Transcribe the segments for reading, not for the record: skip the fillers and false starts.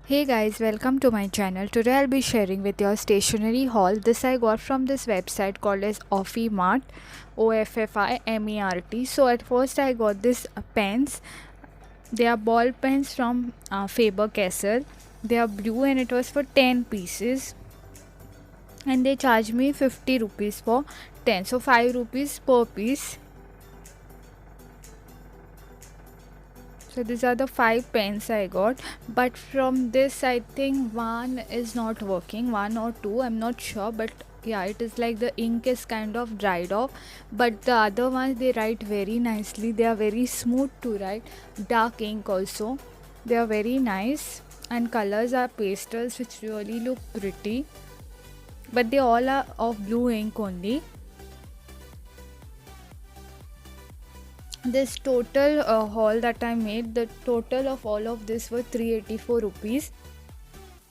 Hey guys, welcome to my channel. Today I'll be sharing with your stationery haul. This I got from this website called as Offi Mart, OFFIMERT. So at first I got this pens. They are ball pens from Faber-Castell. They are blue and it was for 10 pieces. And they charged me 50 rupees for 10. So 5 rupees per piece. So these are the 5 pens I got, but from this I think one is not working, one or two, I'm not sure, but yeah, it is like the ink is kind of dried off, but the other ones they write very nicely. They are very smooth to write, dark ink also. They are very nice and colors are pastels which really look pretty, but they all are of blue ink only. This total haul that I made, the total of all of this was 384 rupees.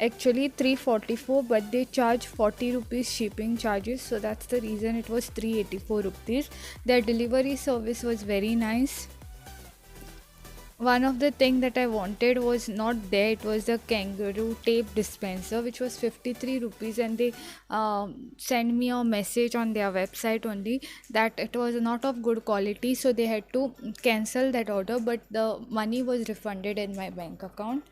Actually 344, but they charge 40 rupees shipping charges, so that's the reason it was 384 rupees. Their delivery service was very nice. One of the thing that I wanted was not there. It was the kangaroo tape dispenser, which was 53 rupees, and they sent me a message on their website only that it was not of good quality, so they had to cancel that order. But the money was refunded in my bank account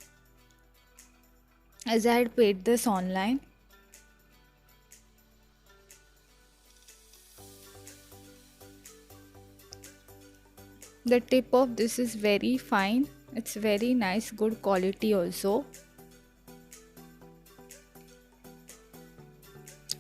as I had paid this online. The tip of this is very fine. It's very nice, good quality also.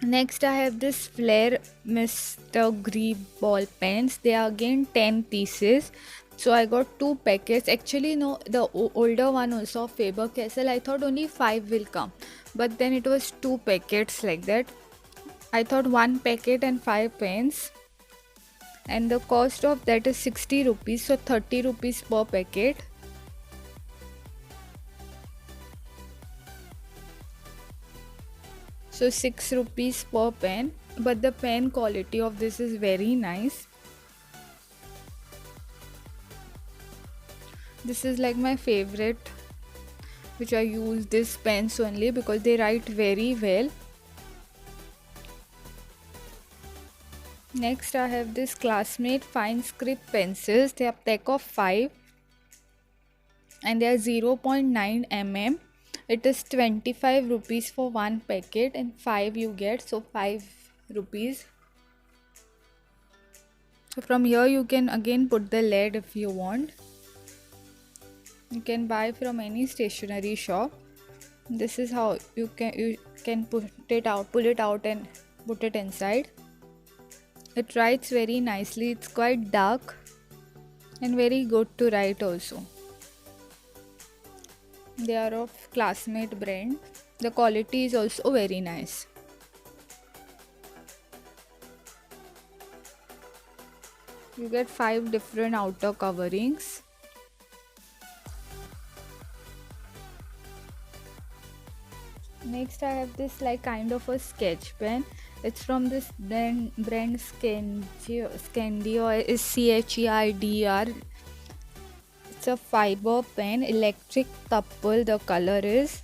Next I have this Flair Mr. Green ball pens. They are again 10 pieces. So I got 2 packets. Actually no, the older one also of Faber-Castell. I thought only 5 will come. But then it was 2 packets like that. I thought 1 packet and 5 pens. And the cost of that is 60 rupees. So 30 rupees per packet. So 6 rupees per pen, but the pen quality of this is very nice. This is like my favorite, which I use this pens only because they write very well. Next I have this Classmate Fine Script pencils. They are pack of 5 and they are 0.9 mm. It is 25 rupees for 1 packet and 5 you get, so 5 rupees. So from here you can again put the lead if you want. You can buy from any stationery shop. This is how you can pull it out and put it inside. It writes very nicely. It's quite dark and very good to write also. They are of Classmate brand. The quality is also very nice. You get 5 different outer coverings. Next I have this like kind of a sketch pen. It's from this brand Scandior is CHERDR. It's a fiber pen, electric couple the color is.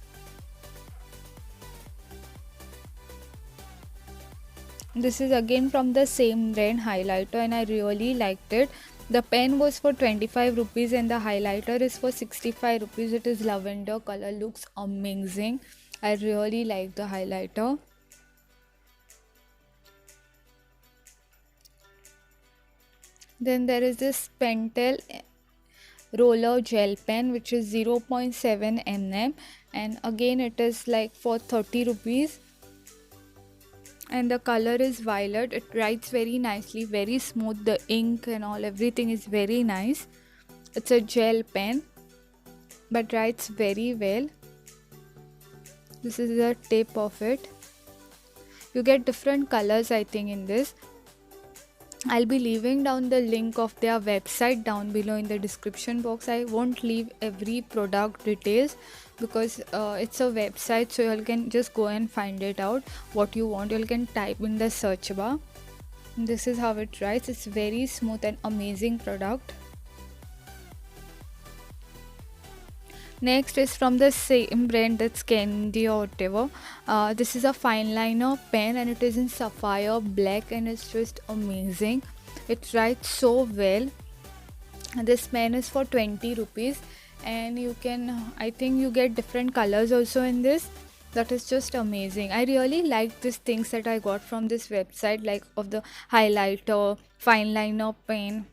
This is again from the same brand highlighter and I really liked it. The pen was for 25 rupees and the highlighter is for 65 rupees. It is lavender color, looks amazing. I really like the highlighter. Then there is this Pentel roller gel pen which is 0.7 mm and again it is like for 30 rupees and the color is violet. It writes very nicely, very smooth. The ink and all, everything is very nice. It's a gel pen but writes very well. This is the tip of it. You get different colors I think in this. I'll be leaving down the link of their website down below in the description box. I won't leave every product details because it's a website, so you can just go and find it out what you want. You can type in the search bar. This is how it writes. It's very smooth and amazing product. Next is from the same brand, that's Candy or whatever. This is a fine liner pen and it is in sapphire black and it's just amazing. It writes so well. This pen is for 20 rupees and you can, I think you get different colors also in this. That is just amazing. I really like these things that I got from this website, like of the highlighter, fine liner pen,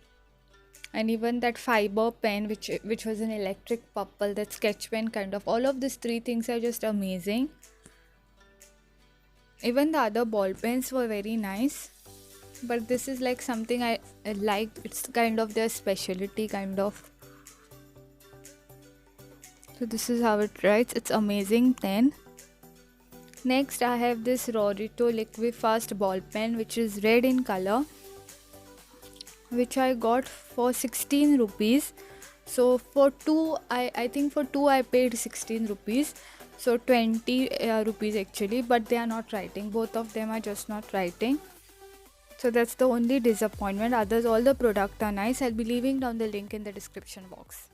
and even that fiber pen which was an electric purple, that sketch pen kind of. All of these three things are just amazing. Even the other ball pens were very nice, but this is like something I like. It's kind of their specialty kind of. So this is how it writes. It's amazing pen. Next I have this Rorito Liquifast ball pen which is red in color, which I got for 16 rupees. So for two, I think for two I paid 16 rupees. So 20 rupees actually, but they are not writing. Both of them are just not writing. So that's the only disappointment. Others, all the product are nice. I'll be leaving down the link in the description box.